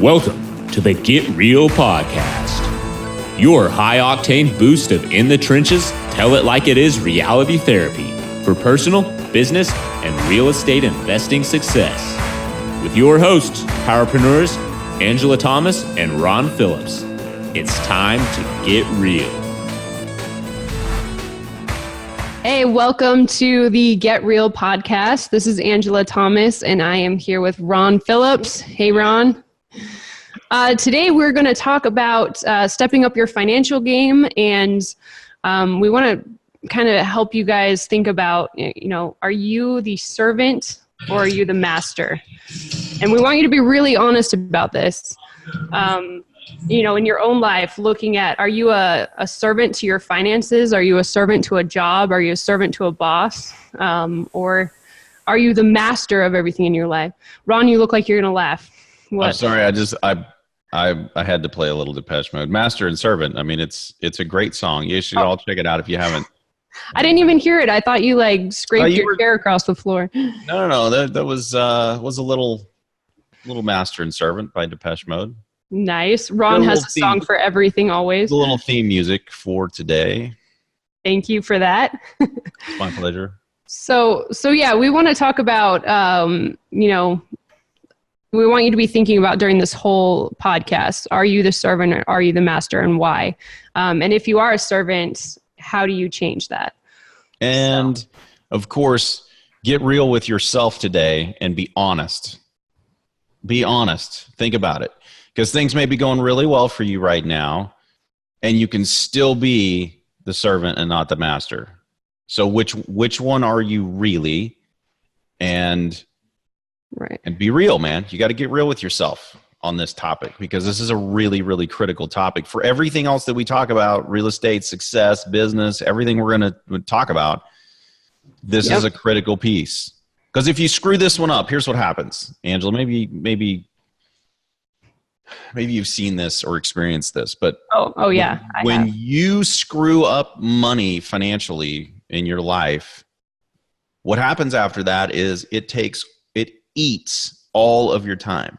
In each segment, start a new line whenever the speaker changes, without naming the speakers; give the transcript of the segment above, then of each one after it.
Welcome to the Get Real Podcast, your high-octane boost of in the trenches, tell it like it is reality therapy for personal, business, and real estate investing success. With your hosts, powerpreneurs, Angela Thomas and Ron Phillips. It's time to get real.
Hey, welcome to the Get Real Podcast. This is Angela Thomas, and I am here with Ron Phillips. Hey, Ron. Today, we're going to talk about stepping up your financial game, and we want to kind of help you guys think about, are you the servant or are you the master? And we want you to be really honest about this. In your own life, looking at, are you a servant to your finances? Are you a servant to a job? Are you a servant to a boss? Or are you the master of everything in your life? Ron, you look like you're going to laugh. What?
I'm sorry. I had to play a little Depeche Mode. Master and Servant. I mean, it's a great song. You should all check it out if you haven't.
I didn't even hear it. I thought you scraped your chair across the floor.
No. That was a little Master and Servant by Depeche Mode.
Nice. Ron has a song for everything always.
A little theme music for today.
Thank you for that.
It's my pleasure.
So yeah, we want to talk about, we want you to be thinking about during this whole podcast, are you the servant or are you the master, and why? And if you are a servant, how do you change that?
And of course, get real with yourself today and be honest. Be honest. Think about it. Because things may be going really well for you right now, and you can still be the servant and not the master. So which one are you really? And be real, man. You got to get real with yourself on this topic, because this is a really, really critical topic for everything else that we talk about: real estate, success, business, everything we're going to talk about. This is a critical piece. Because if you screw this one up, here's what happens. Angela, maybe you've seen this or experienced this, but when you screw up money financially in your life, what happens after that is it eats all of your time.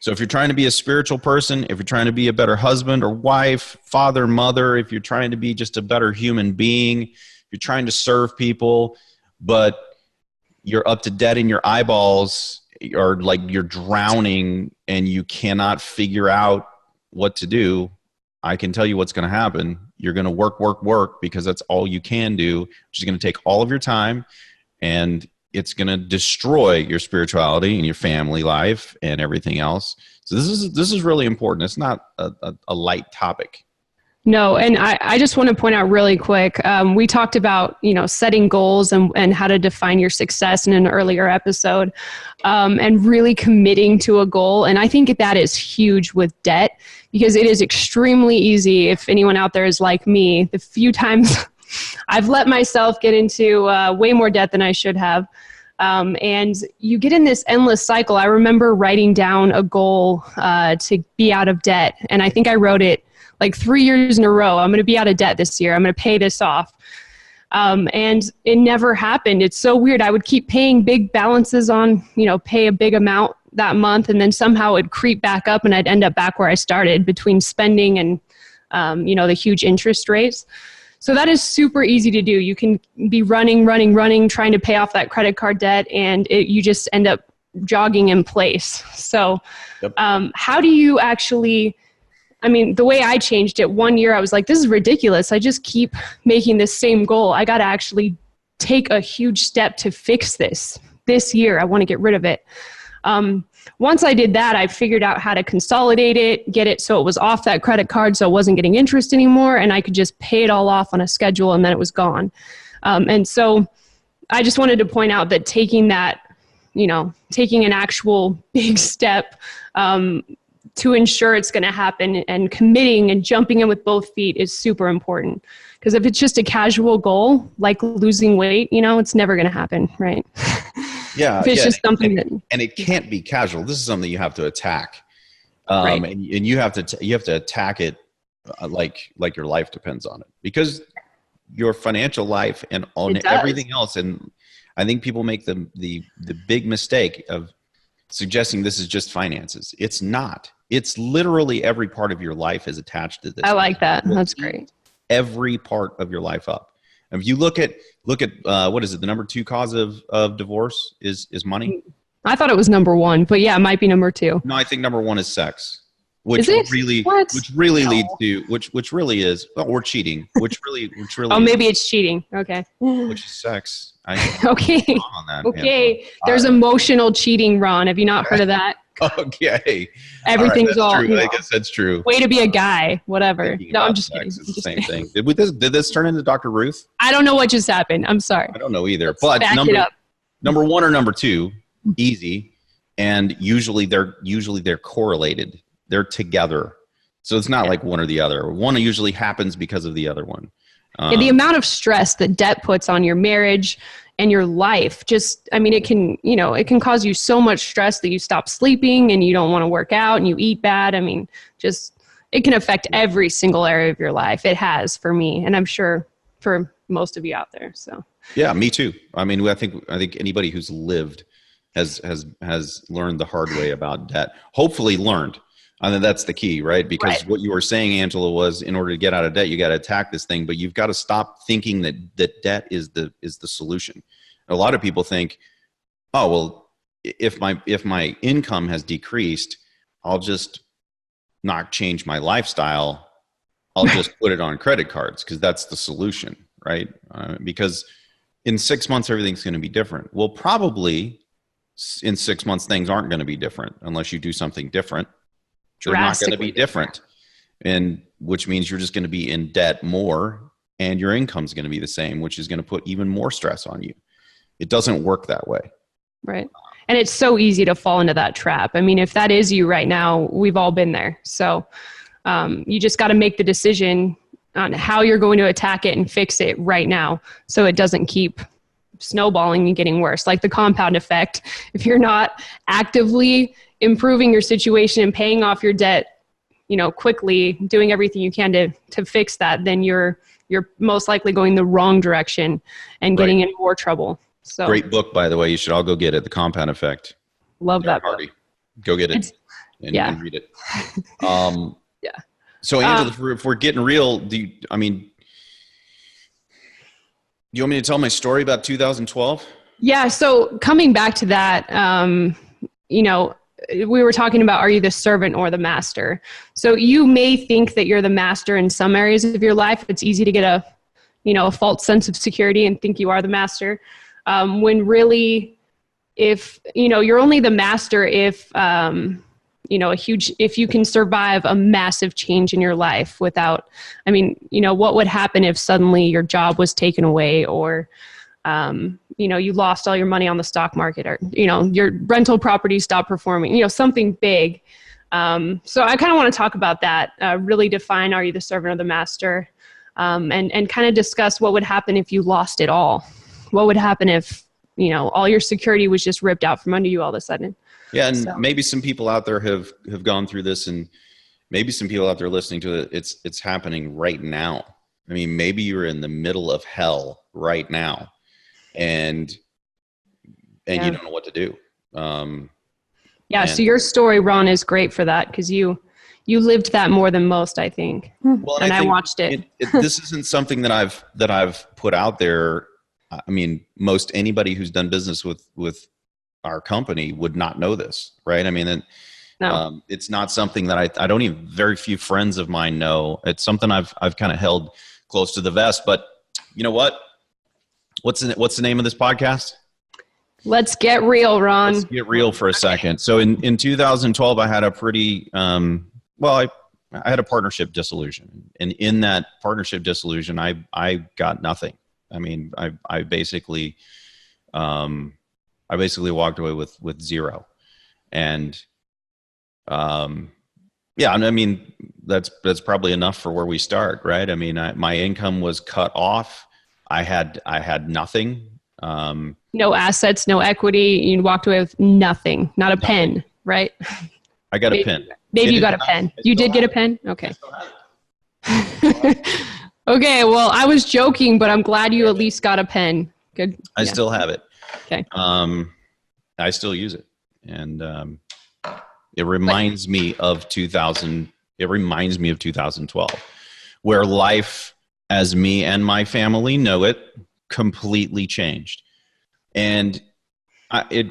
So if you're trying to be a spiritual person, if you're trying to be a better husband or wife, father, mother, if you're trying to be just a better human being, if you're trying to serve people, but you're up to debt in your eyeballs, or like you're drowning and you cannot figure out what to do, I can tell you what's going to happen. You're going to work, because that's all you can do, which is going to take all of your time, and it's going to destroy your spirituality and your family life and everything else. So this is really important. It's not a light topic.
No, and I just want to point out really quick, we talked about, setting goals and how to define your success in an earlier episode, and really committing to a goal. And I think that is huge with debt, because it is extremely easy. If anyone out there is like me, the few times I've let myself get into way more debt than I should have. And you get in this endless cycle. I remember writing down a goal to be out of debt. And I think I wrote it 3 years in a row. I'm going to be out of debt this year. I'm going to pay this off. And it never happened. It's so weird. I would keep paying big balances on, pay a big amount that month. And then somehow it'd creep back up and I'd end up back where I started, between spending and, the huge interest rates. So that is super easy to do. You can be running, trying to pay off that credit card debt, and you just end up jogging in place. So how do you actually... the way I changed it, one year I was like, this is ridiculous. I just keep making this same goal. I got to actually take a huge step to fix this. This year, I want to get rid of it. Once I did that, I figured out how to consolidate it, get it so it was off that credit card, so it wasn't getting interest anymore, and I could just pay it all off on a schedule, and then it was gone. And so I just wanted to point out that taking an actual big step to ensure it's going to happen, and committing and jumping in with both feet is super important. Because if it's just a casual goal, like losing weight, it's never going to happen, right?
Yeah.
If it's just something
and it can't be casual. This is something you have to attack.
Right.
And you have to attack it like your life depends on it, because your financial life and on everything else. And I think people make the big mistake of suggesting this is just finances. It's not. It's literally every part of your life is attached to this.
I like that. That's great.
Every part of your life up. And if you look at what is it? The number 2 cause of divorce is money.
I thought it was number 1, but yeah, it might be number 2.
No, I think number 1 is sex. Which
is it?
really,
what?
which really no. leads to which really is, or cheating, which really.
Oh, maybe it's cheating. Okay.
Which is sex.
Okay.
On that,
okay. There's emotional cheating, Ron. Have you not heard of that?
Okay.
Everything's all.
True. I guess that's true.
Way to be a guy. Whatever. No, I'm just kidding.
It's the same thing. Did this turn into Dr. Ruth?
I don't know what just happened. I'm sorry.
I don't know either.
Let's
but
back it up.
Number 1 or number 2, easy, and usually they're correlated. They're together. So it's not like one or the other. One usually happens because of the other one.
The amount of stress that debt puts on your marriage and your life, it can cause you so much stress that you stop sleeping and you don't want to work out and you eat bad. It can affect every single area of your life. It has for me, and I'm sure for most of you out there. So
yeah, me too. I think anybody who's lived has learned the hard way about debt. Hopefully learned. I think that's the key, right? Because what you were saying, Angela, was in order to get out of debt, you got to attack this thing, but you've got to stop thinking that debt is the solution. A lot of people think, oh, well, if my income has decreased, I'll just not change my lifestyle. I'll just put it on credit cards because that's the solution, right? Because in 6 months, everything's going to be different. Well, probably in 6 months, things aren't going to be different unless you do something different. They're not going to be different, and which means you're just going to be in debt more, and your income's going to be the same, which is going to put even more stress on you. It doesn't work that way.
Right. And it's so easy to fall into that trap. If that is you right now, we've all been there. So you just got to make the decision on how you're going to attack it and fix it right now, so it doesn't keep snowballing and getting worse. Like the compound effect. If you're not actively improving your situation and paying off your debt, quickly, doing everything you can to fix that, then you're most likely going the wrong direction and getting in more trouble. So
great book, by the way. You should all go get it. The Compound Effect.
Love that book.
Go get it and read it. Yeah. So Angela, if we're getting real, do you want me to tell my story about 2012?
Yeah. So coming back to that, we were talking about, are you the servant or the master? So you may think that you're the master in some areas of your life. It's easy to get a false sense of security and think you are the master. When really, if, you're only the master if, if you can survive a massive change in your life without, what would happen if suddenly your job was taken away, or, you lost all your money on the stock market, or, your rental property stopped performing, something big. So I kind of want to talk about that, really define, are you the servant or the master? And kind of discuss what would happen if you lost it all. What would happen if, all your security was just ripped out from under you all of a sudden?
Yeah. And maybe some people out there have gone through this, and maybe some people out there listening to it, it's happening right now. Maybe you're in the middle of hell right now, and you don't know what to do.
So your story, Ron, is great for that, because you lived that more than most, I think.
Well,
and I watched it.
This isn't something that I've put out there. Most anybody who's done business with our company would not know this, right? No. It's not something that I don't even, very few friends of mine know. It's something I've kind of held close to the vest. But you know what? What's the name of this podcast?
Let's get real, Ron.
Let's get real for a second. So in 2012, I had a pretty I had a partnership dissolution, and in that partnership dissolution, I got nothing. I basically walked away with zero, and that's probably enough for where we start, right? My income was cut off. I had nothing.
No assets, no equity. You walked away with nothing, not a pen, right?
I got a pen.
Maybe you got a pen. You did get a pen? Okay. Okay, well, I was joking, but I'm glad you at least got a pen. Good.
I still have it.
Okay.
I still use it. And It reminds me of 2012, where life as me and my family know it completely changed. And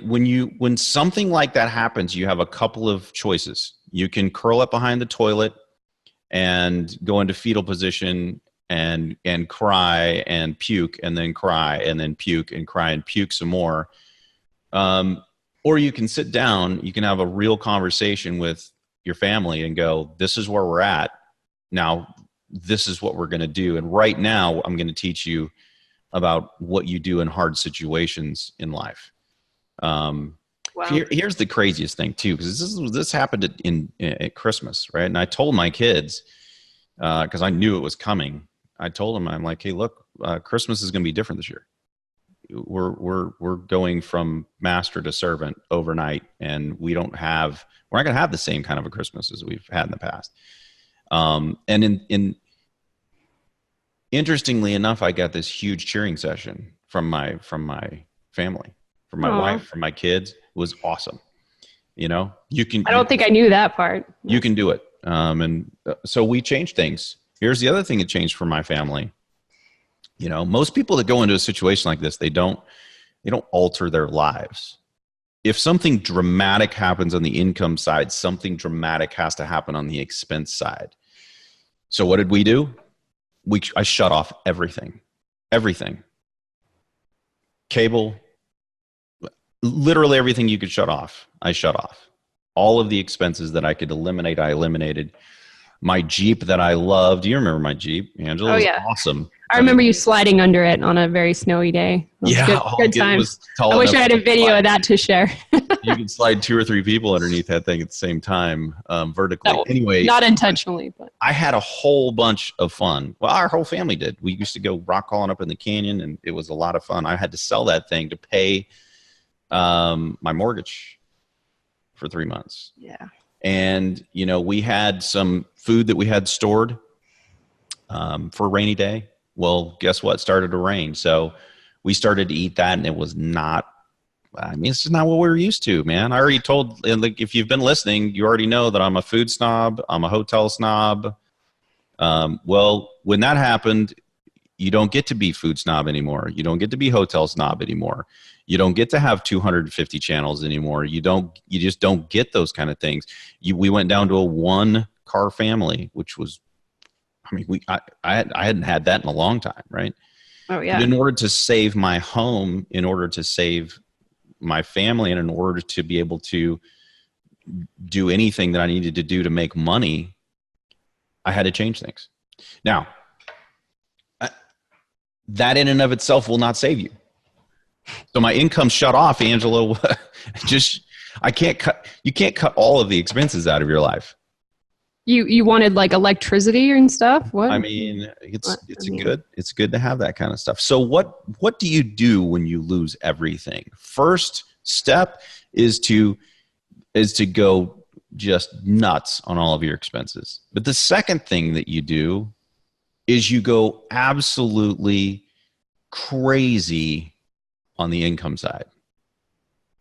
when something like that happens, you have a couple of choices. You can curl up behind the toilet and go into fetal position and cry and puke and then cry and then puke and cry and puke some more. Or you can sit down, you can have a real conversation with your family and go, this is where we're at. Now, this is what we're going to do. And right now, I'm going to teach you about what you do in hard situations in life. Wow. Here's the craziest thing too, because this happened at Christmas, right? And I told my kids, because I knew it was coming. I told them, I'm like, hey, look, Christmas is going to be different this year. We're going from master to servant overnight, and we're not going to have the same kind of a Christmas as we've had in the past. And interestingly enough, I got this huge cheering session from my family, from my wife, from my kids. It was awesome. I don't
think I knew that part.
You can do it. So we changed things. Here's the other thing that changed for my family. Most people that go into a situation like this, they don't alter their lives. If something dramatic happens on the income side, something dramatic has to happen on the expense side. So what did we do? I shut off everything. Cable, literally everything you could shut off, I shut off. All of the expenses that I could eliminate, I eliminated. My Jeep that I loved. Do you remember my Jeep, Angela?
Oh, yeah.
It was awesome.
I remember you sliding under it on a very snowy day. Good times. I wish I had a video of that to share.
You can slide 2 or 3 people underneath that thing at the same time, vertically.
No,
anyway,
not intentionally, but
I had a whole bunch of fun. Well, our whole family did. We used to go rock crawling up in the canyon, and it was a lot of fun. I had to sell that thing to pay my mortgage for 3 months.
Yeah.
And, we had some food that we had stored for a rainy day. Well, guess what? It started to rain. So we started to eat that, and it was not, it's just not what we were used to, man. I already told, if you've been listening, you already know that I'm a food snob. I'm a hotel snob. Well, when that happened, you don't get to be food snob anymore. You don't get to be hotel snob anymore. You don't get to have 250 channels anymore. You just don't get those kind of things. We went down to a 1-car family, which was, I hadn't had that in a long time, right?
Oh yeah.
But in order to save my home, in order to save my family, and in order to be able to do anything that I needed to do to make money, I had to change things. Now, that in and of itself will not save you. So my income shut off, Angela. You can't cut all of the expenses out of your life.
You wanted like electricity and stuff? What?
It's good to have that kind of stuff. So what do you do when you lose everything? First step is to go just nuts on all of your expenses. But the second thing that you do is you go absolutely crazy on the income side.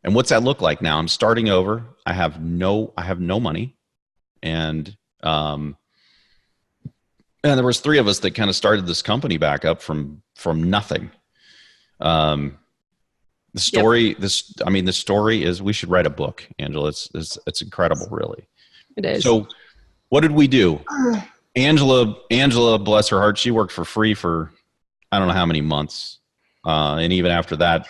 And what's that look like now? I'm starting over. I have no money. And there was 3 of us that kind of started this company back up from nothing. The story is, we should write a book, Angela. It's incredible, really.
It is.
So what did we do? Angela, bless her heart, she worked for free for I don't know how many months. And even after that,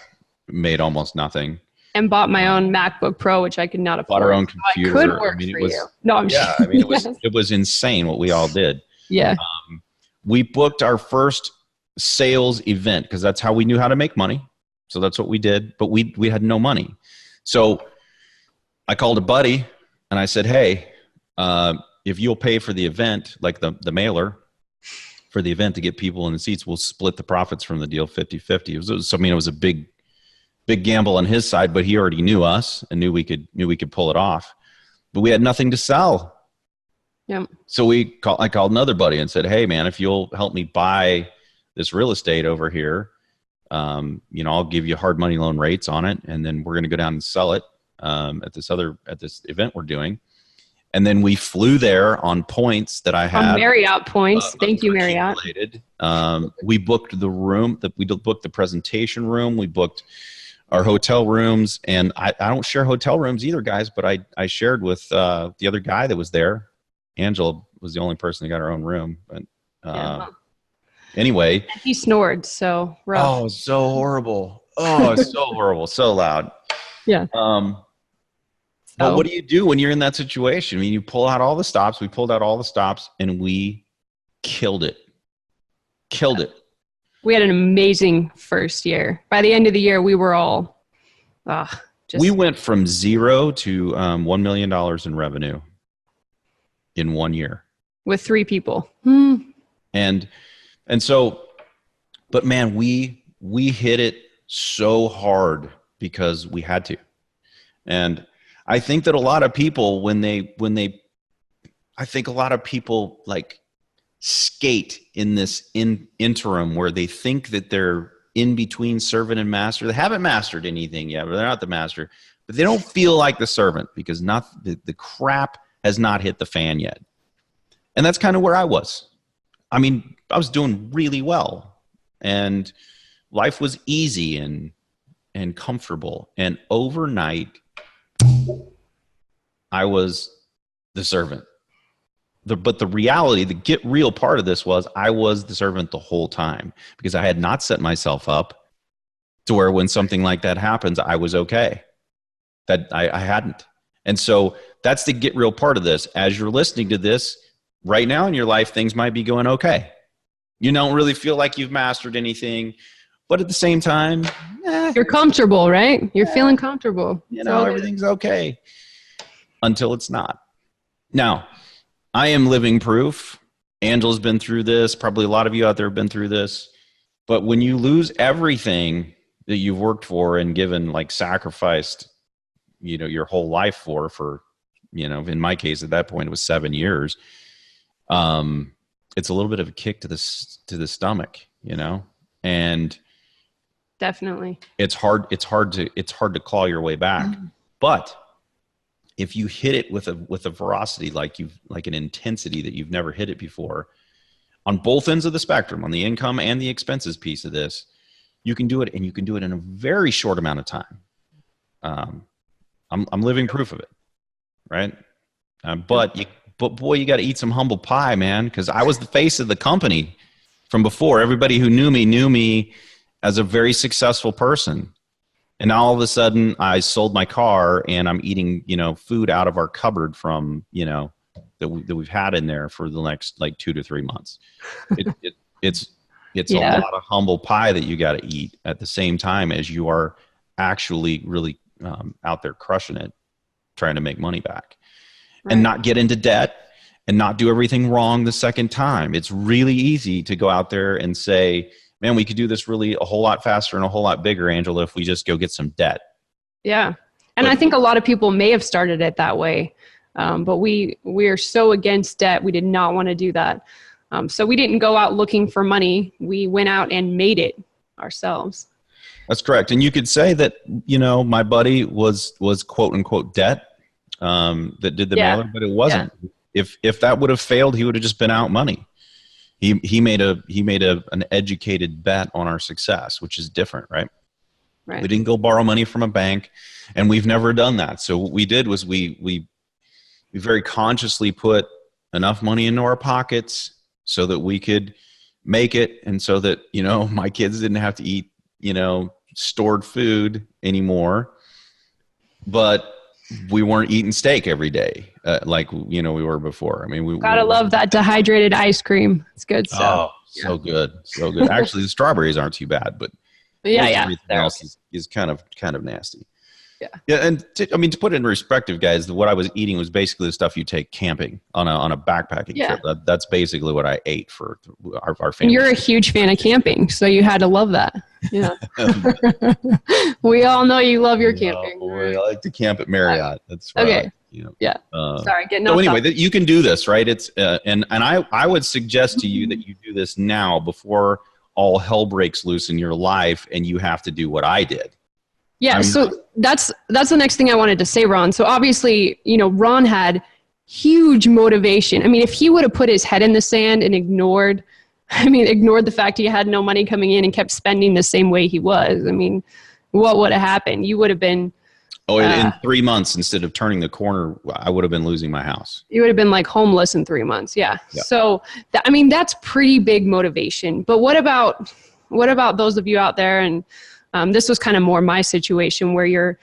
made almost nothing. And
bought my own MacBook Pro, which I could not afford.
Bought our own computer.
So I could work for you. No, I'm
yeah, I mean, it was insane what we all did.
Yeah.
We booked our first sales event because that's how we knew how to make money. So that's what we did. But we had no money. So I called a buddy and I said, hey, if you'll pay for the event, like the mailer for the event to get people in the seats, we'll split the profits from the deal 50-50. It was a big gamble on his side, but he already knew us and knew we could pull it off. But we had nothing to sell.
Yep.
So I called another buddy and said, hey man, if you'll help me buy this real estate over here, I'll give you hard money loan rates on it. And then we're going to go down and sell it. at this event we're doing. And then we flew there on points that I had.
On Marriott points. Thank you, Marriott.
We booked the room. We booked the presentation room. We booked our hotel rooms. And I don't share hotel rooms either, guys, but I shared with the other guy that was there. Angela was the only person that got her own room. But anyway.
And he snored, so rough.
Oh, so horrible. Oh, it's so horrible. So loud.
Yeah.
But what do you do when you're in that situation? I mean, you pull out all the stops. We pulled out all the stops, and we killed it. Killed it.
We had an amazing first year. By the end of the year, we were all
we went from 0 to $1 million in revenue in 1 year.
With 3 people.
And so, but man, we hit it so hard because we had to. And I think that a lot of people, I think a lot of people like skate in this interim where they think that they're in between servant and master. They haven't mastered anything yet, but they're not the master, but they don't feel like the servant because the crap has not hit the fan yet. And that's kind of where I was. I mean, I was doing really well and life was easy and comfortable. And overnight, I was the servant. But the reality, the get real part of this was I was the servant the whole time because I had not set myself up to where when something like that happens, I was okay. That I hadn't. And so that's the get real part of this. As you're listening to this right now in your life, things might be going okay. You don't really feel like you've mastered anything, but at the same time,
you're comfortable, right? You're feeling comfortable.
You know, everything's okay until it's not. Now, I am living proof. Angela's been through this. Probably a lot of you out there have been through this. But when you lose everything that you've worked for and given, like sacrificed, you know, your whole life for, you know, in my case, at that point, it was 7 years. It's a little bit of a kick to the stomach, you know, and
definitely
it's hard to claw your way back. Mm-hmm. But if you hit it with a ferocity, like an intensity that you've never hit it before, on both ends of the spectrum, on the income and the expenses piece of this, you can do it, and you can do it in a very short amount of time. I'm living proof of it, right? But boy, you got to eat some humble pie, man, because I was the face of the company from before. Everybody who knew me as a very successful person. And now all of a sudden I sold my car and I'm eating, you know, food out of our cupboard from, you know, that we've had in there for the next like 2 to 3 months. It's a lot of humble pie that you got to eat at the same time as you are actually really out there crushing it, trying to make money back. Right. And not get into debt and not do everything wrong the second time. It's really easy to go out there and say, man, we could do this really a whole lot faster and a whole lot bigger, Angela, if we just go get some debt.
Yeah. And I think a lot of people may have started it that way. But we are so against debt. We did not want to do that. So we didn't go out looking for money. We went out and made it ourselves.
That's correct. And you could say that, you know, my buddy was quote unquote debt that did the mailer, but it wasn't. Yeah. If that would have failed, he would have just been out money. He made an educated bet on our success, which is different, right? Right. We didn't go borrow money from a bank, and we've never done that. So what we did was we very consciously put enough money into our pockets so that we could make it, and so that, you know, my kids didn't have to eat, you know, stored food anymore. But we weren't eating steak every day like, you know, we were before. I mean, we
love that dehydrated ice cream. It's good stuff.
Oh, so good. So good. Actually, the strawberries aren't too bad, but everything else is kind of nasty. Yeah. Yeah. And to put it in perspective, guys, what I was eating was basically the stuff you take camping on a backpacking trip. That's basically what I ate for our family.
And you're a huge fan of camping, so you had to love that. Yeah. We all know you love your camping.
Boy, I like to camp at Marriott. That's right.
Okay.
You know,
yeah. Sorry.
So anyway, you can do this, right? It's and I would suggest to you that you do this now before all hell breaks loose in your life and you have to do what I did.
Yeah. So that's the next thing I wanted to say, Ron. So obviously, Ron had huge motivation. I mean, if he would have put his head in the sand and ignored the fact he had no money coming in and kept spending the same way he was, I mean, what would have happened? You would have been...
in 3 months, instead of turning the corner, I would have been losing my house.
You would have been like homeless in 3 months. Yeah. So, that's pretty big motivation. But what about those of you out there? And this was kind of more my situation where you're,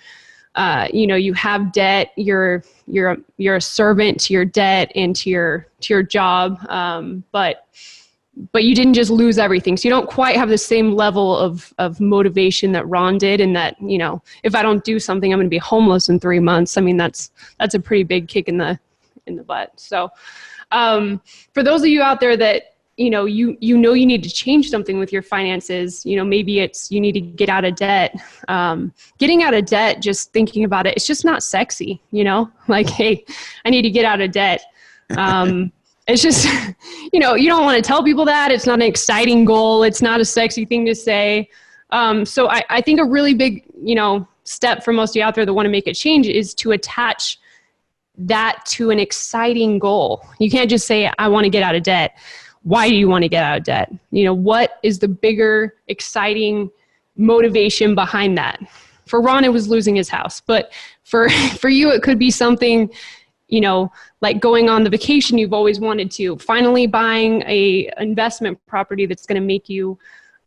you have debt, you're a servant to your debt and to your job. But you didn't just lose everything. So you don't quite have the same level of motivation that Ron did. And that, if I don't do something, I'm going to be homeless in 3 months. I mean, that's a pretty big kick in the butt. So, for those of you out there that, you need to change something with your finances, maybe it's, you need to get out of debt. Getting out of debt, just thinking about it, it's just not sexy, like, hey, I need to get out of debt. It's just, you don't want to tell people that. It's not an exciting goal. It's not a sexy thing to say. So I think a really big, step for most of you out there that want to make a change is to attach that to an exciting goal. You can't just say, I want to get out of debt. Why do you want to get out of debt? What is the bigger, exciting motivation behind that? For Ron, it was losing his house. But for you, it could be something, like going on the vacation you've always wanted to, finally buying a investment property that's going to make you,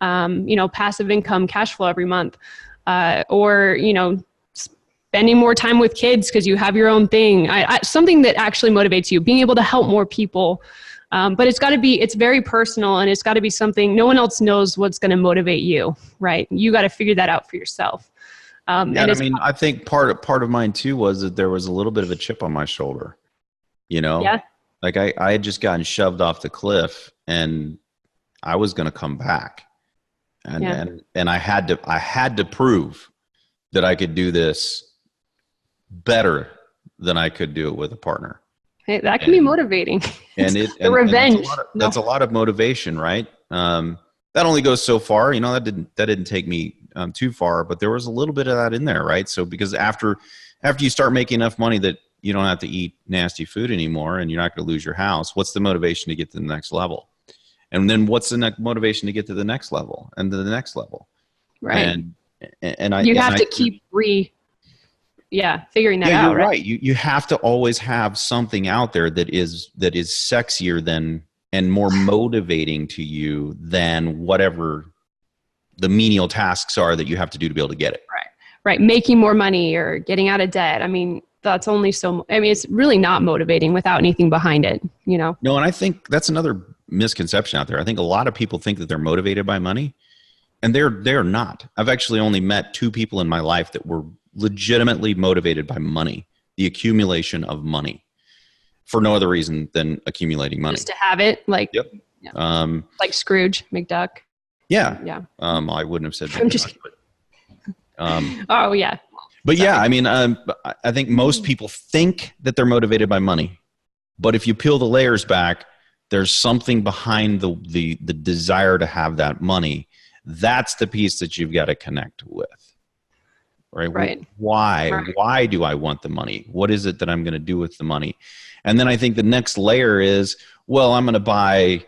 passive income cash flow every month, or, spending more time with kids because you have your own thing. Something that actually motivates you, being able to help more people. But it's very personal, and it's got to be something, no one else knows what's going to motivate you, right? You got to figure that out for yourself.
I think part of mine too was that there was a little bit of a chip on my shoulder,
Yeah.
Like I had just gotten shoved off the cliff, and I was going to come back, and I had to prove that I could do this better than I could do it with a partner.
Hey, that can be motivating.
And
revenge.
That's a lot of motivation, right? That only goes so far. That didn't take me too far, but there was a little bit of that in there, right? So because after you start making enough money that you don't have to eat nasty food anymore, and you're not going to lose your house, what's the motivation to get to the next level? And then what's the next motivation to get to the next level and to the next level?
Right.
And
you have to keep figuring that out.
You're right. You have to always have something out there that is sexier than and more motivating to you than whatever the menial tasks are that you have to do to be able to get it.
Right. Making more money or getting out of debt. I mean, that's only it's really not motivating without anything behind it, No,
and I think that's another misconception out there. I think a lot of people think that they're motivated by money, and they're not. I've actually only met 2 people in my life that were legitimately motivated by money, the accumulation of money, for no other reason than accumulating money.
Just to have it, like,
yep.
Yeah. Like Scrooge McDuck.
Yeah.
Yeah.
I wouldn't have said that.
I'm just oh yeah.
But sorry. Yeah, I mean, I think most people think that they're motivated by money, but if you peel the layers back, there's something behind the desire to have that money. That's the piece that you've got to connect with. Right. Why? Right. Why do I want the money? What is it that I'm going to do with the money? And then I think the next layer is, well, I'm going to buy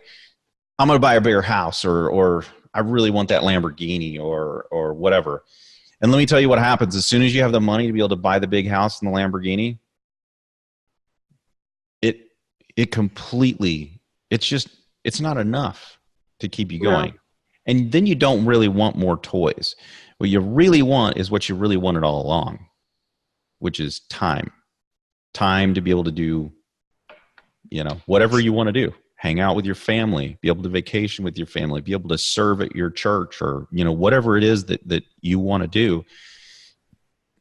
a bigger house, or I really want that Lamborghini or whatever. And let me tell you what happens as soon as you have the money to be able to buy the big house and the Lamborghini. It completely, it's not enough to keep you going. No. And then you don't really want more toys. What you really want is what you really wanted all along, which is time. Time to be able to do, whatever you want to do. Hang out with your family, be able to vacation with your family, be able to serve at your church, or, whatever it is that you want to do.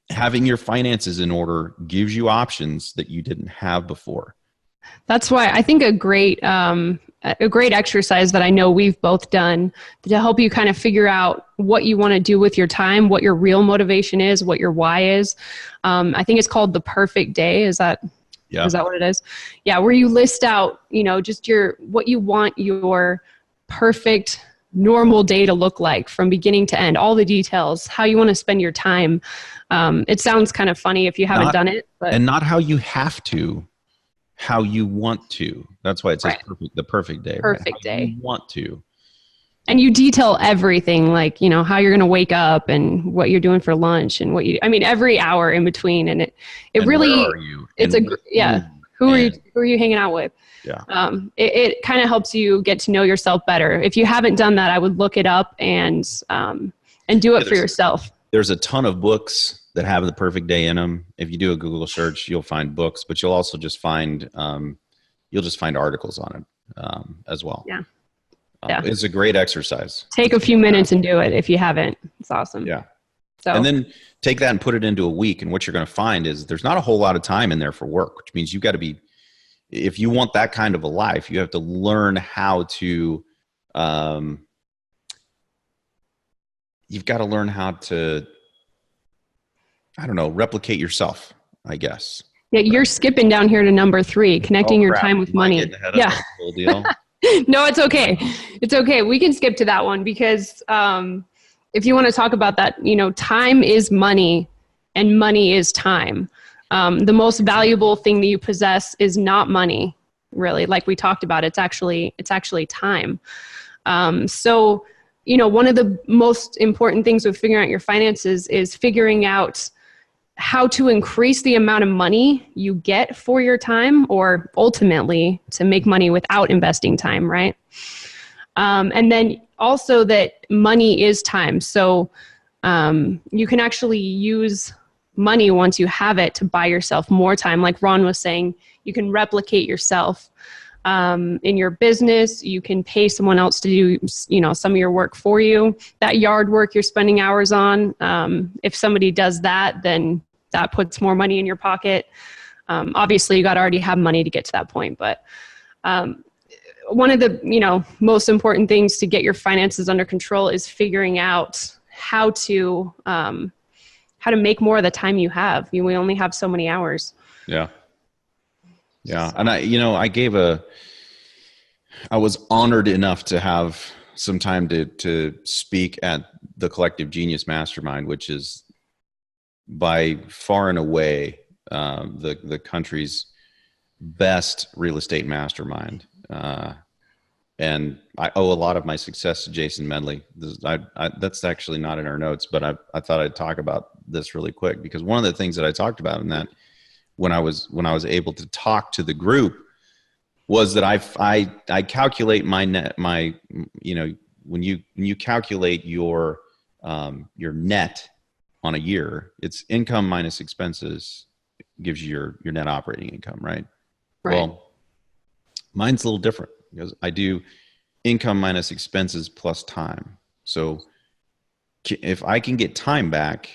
Having your finances in order gives you options that you didn't have before.
That's why I think a great exercise that I know we've both done to help you kind of figure out what you want to do with your time, what your real motivation is, what your why is. I think it's called the perfect day. Is that what it is? Yeah. Where you list out, just what you want your perfect normal day to look like from beginning to end, all the details, how you want to spend your time. It sounds kind of funny if you haven't done it, but
and not how you have to, how you want to. That's why it says the perfect day.
Perfect day.
You want to.
And you detail everything, like, you know, how you're going to wake up and what you're doing for lunch and every hour in between. And it really,
where are you?
Who are you hanging out with?
Yeah.
It kind of helps you get to know yourself better. If you haven't done that, I would look it up and do it for yourself.
There's a ton of books that have the perfect day in them. If you do a Google search, you'll find books, but you'll also just find, articles on it as well.
Yeah.
It's a great exercise.
Take a few minutes and do it if you haven't. It's awesome.
Yeah.
So,
and then take that and put it into a week. And what you're going to find is there's not a whole lot of time in there for work, which means you've got to be, if you want that kind of a life, you have to learn how to, you've got to learn how to, replicate yourself, I guess.
Yeah. You're skipping down here to number 3, connecting your time with money. Yeah. No, it's okay. It's okay. We can skip to that one because if you want to talk about that, you know, time is money and money is time. The most valuable thing that you possess is not money, really. Like we talked about, it's actually time. So, you know, one of the most important things with figuring out your finances is figuring out how to increase the amount of money you get for your time, or ultimately to make money without investing time, right? And then also that money is time. So you can actually use money once you have it to buy yourself more time. Like Ron was saying, you can replicate yourself in your business. You can pay someone else to do, you know, some of your work for you. That yard work you're spending hours on, if somebody does that, then that puts more money in your pocket. Obviously, you got to already have money to get to that point. But one of the, you know, most important things to get your finances under control is figuring out how to make more of the time you have. We only have so many hours.
Yeah. Yeah. And I was honored enough to have some time to speak at the Collective Genius Mastermind, which is by far and away the country's best real estate mastermind. And I owe a lot of my success to Jason Medley. That's actually not in our notes, but I thought I'd talk about this really quick, because one of the things that I talked about in that, when I was able to talk to the group, was that I calculate my net, you know, when you calculate your net on a year, it's income minus expenses gives you your net operating income, right? Well, mine's a little different because I do income minus expenses plus time. So if I can get time back,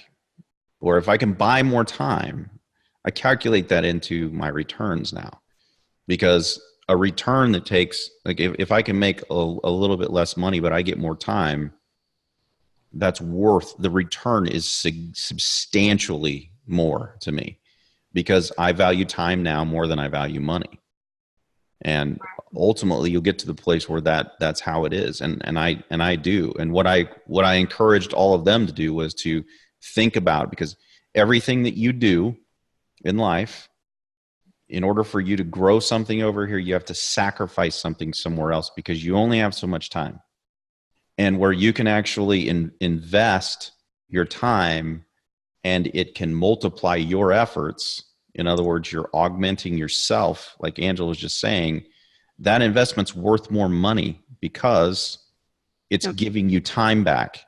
or if I can buy more time, I calculate that into my returns now, because a return that takes, like if I can make a little bit less money, but I get more time, the return is substantially more to me, because I value time now more than I value money. And ultimately you'll get to the place where that's how it is. And I do. And what I encouraged all of them to do was to think about, because everything that you do in life, in order for you to grow something over here, you have to sacrifice something somewhere else, because you only have so much time. And where you can actually invest your time and it can multiply your efforts, in other words, you're augmenting yourself, like Angela was just saying, that investment's worth more money because it's giving you time back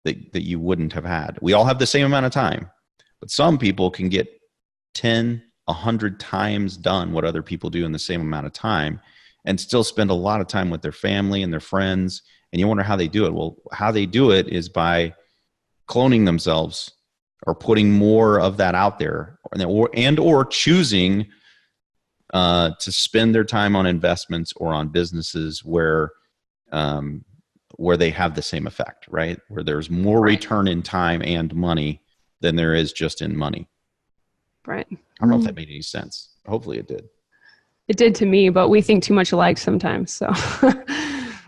that you wouldn't have had. We all have the same amount of time, but some people can get 10, 100 times done what other people do in the same amount of time, and still spend a lot of time with their family and their friends. And you wonder how they do it. Well, how they do it is by cloning themselves, or putting more of that out there, or choosing to spend their time on investments or on businesses where they have the same effect, right? Where there's more return in time and money than there is just in money.
Right.
I don't know if that made any sense. Hopefully it did.
It did to me, but we think too much alike sometimes. So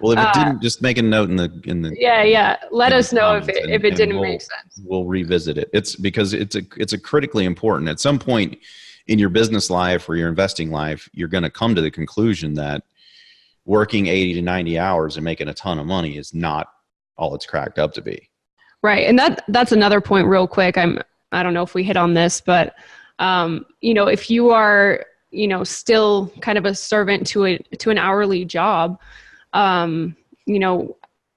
Well, if it didn't, just make a note in the
yeah. Let us know if it didn't make sense.
We'll revisit it. It's because it's a critically important. At some point in your business life or your investing life, you're going to come to the conclusion that working 80 to 90 hours and making a ton of money is not all it's cracked up to be.
Right, and that's another point. Real quick, I don't know if we hit on this, but if you are still kind of a servant to an hourly job.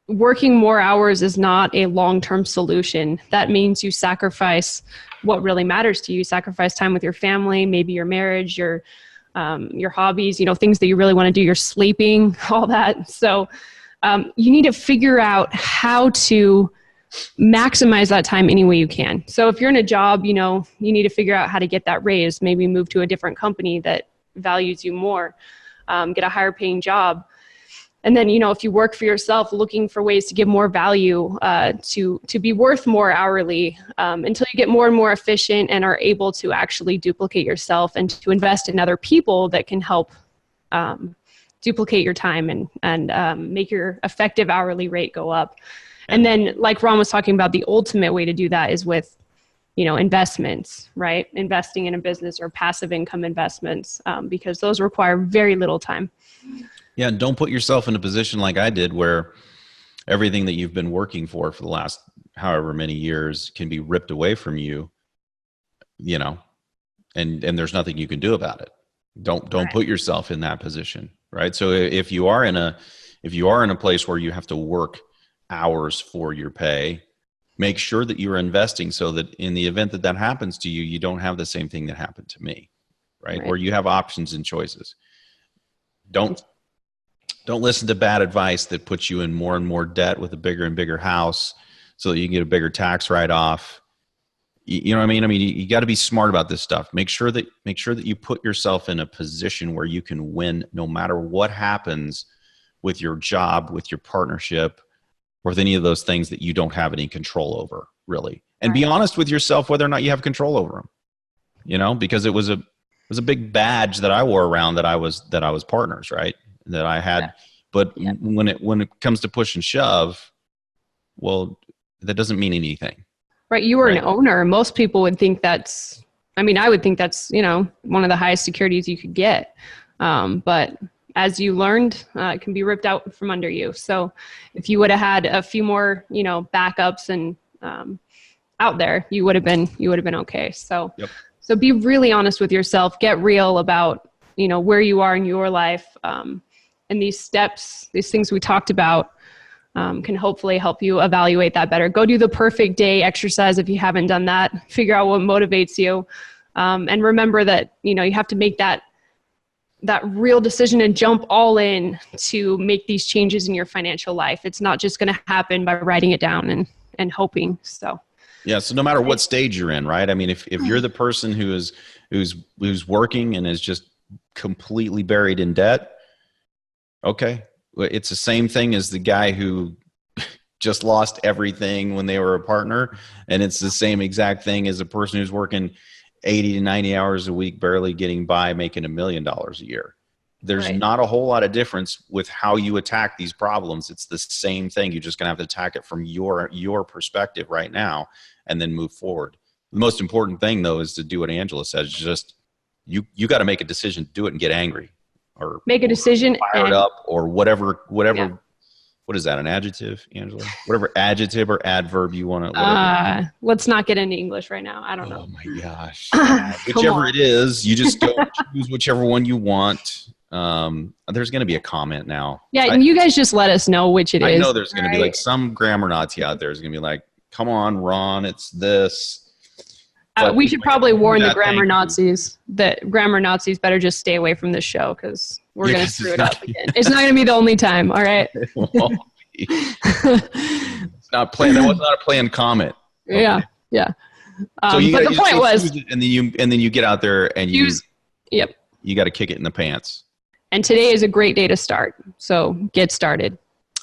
Working more hours is not a long-term solution. That means you sacrifice what really matters to you. You sacrifice time with your family, maybe your marriage, your hobbies, things that you really want to do, your sleeping, all that. So you need to figure out how to maximize that time any way you can. So if you're in a job, you need to figure out how to get that raise, maybe move to a different company that values you more, get a higher paying job. And then, if you work for yourself, looking for ways to give more value, to be worth more hourly, until you get more and more efficient and are able to actually duplicate yourself and to invest in other people that can help duplicate your time and make your effective hourly rate go up. And then, like Ron was talking about, the ultimate way to do that is with, investments, right? Investing in a business or passive income investments, because those require very little time.
Yeah, and don't put yourself in a position like I did where everything that you've been working for the last however many years can be ripped away from you, and there's nothing you can do about it. Don't put yourself in that position, right? So if you are in a place where you have to work hours for your pay, make sure that you're investing so that in the event that happens to you, you don't have the same thing that happened to me, right? Or you have options and choices. Don't listen to bad advice that puts you in more and more debt with a bigger and bigger house so that you can get a bigger tax write-off. You know what I mean? I mean, you got to be smart about this stuff. Make sure that you put yourself in a position where you can win no matter what happens with your job, with your partnership, or with any of those things that you don't have any control over, really. And be honest with yourself whether or not you have control over them. Because it was a big badge that I wore around that I was partners, right? That I had, but when it comes to push and shove, well, that doesn't mean anything.
Right. You were an owner. Most people would think I would think that's, one of the highest securities you could get. But as you learned, it can be ripped out from under you. So if you would have had a few more, backups and out there, you would have been okay. So, So be really honest with yourself, get real about, where you are in your life. And these steps, these things we talked about, can hopefully help you evaluate that better. Go do the perfect day exercise if you haven't done that. Figure out what motivates you. And remember that, you have to make that real decision and jump all in to make these changes in your financial life. It's not just going to happen by writing it down and hoping. So.
Yeah. So no matter what stage you're in, right? I mean, if you're the person who's working and is just completely buried in debt, okay. It's the same thing as the guy who just lost everything when they were a partner. And it's the same exact thing as a person who's working 80 to 90 hours a week, barely getting by, making $1 million a year. There's not a whole lot of difference with how you attack these problems. It's the same thing. You're just going to have to attack it from your perspective right now and then move forward. The most important thing, though, is to do what Angela says. Just you got to make a decision, do it and get angry. Or
make a decision,
fired up, or whatever. Yeah. What is that? An adjective, Angela? Whatever adjective or adverb you want to.
Let's not get into English right now. I don't know.
Oh my gosh! Whichever it is, you just go choose whichever one you want. There's going to be a comment now.
Yeah, and you guys just let us know which it is.
I know there's going to be like some grammar Nazi out there is going to be like, "Come on, Ron, it's this."
We should probably warn the grammar Nazis that grammar Nazis better just stay away from this show because we're going to screw it up again. It's not going to be the only time. All right.
It's not planned. That was not a planned comment. Okay.
Yeah.
So
but the point was,
and then you get out there and you got to kick it in the pants.
And today is a great day to start. So get started.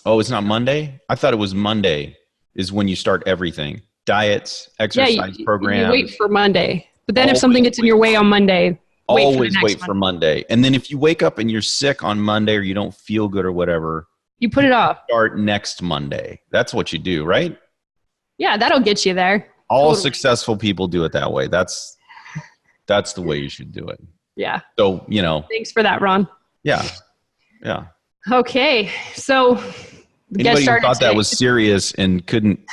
Oh, it's not Monday? I thought it was Monday is when you start everything. Diets, exercise programs.
You wait for Monday. But then if something gets in your way on Monday,
wait for Monday. And then if you wake up and you're sick on Monday or you don't feel good or whatever,
You put it off.
Start next Monday. That's what you do, right?
Yeah, that'll get you there.
All successful people do it that way. That's the way you should do it.
Yeah.
So,
Thanks for that, Ron.
Yeah. Yeah.
Okay. So
anybody who thought that was serious and couldn't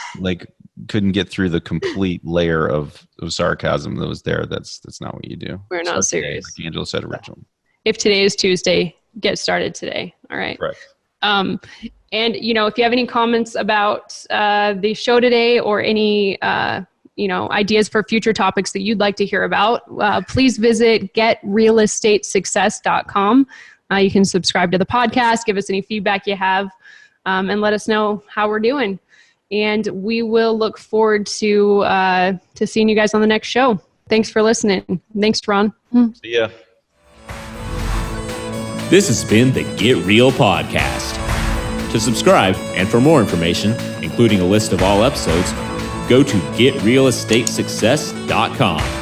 get through the complete layer of sarcasm that was there, that's not what you do.
We're not serious.
Like Angela said originally.
If today is Tuesday, get started today. All right.
Correct.
And if you have any comments about the show today or any ideas for future topics that you'd like to hear about, please visit getrealestatesuccess.com. You can subscribe to the podcast, give us any feedback you have, and let us know how we're doing. And we will look forward to seeing you guys on the next show. Thanks for listening. Thanks, Ron.
See ya.
This has been the Get Real Podcast. To subscribe and for more information, including a list of all episodes, go to getrealestatesuccess.com.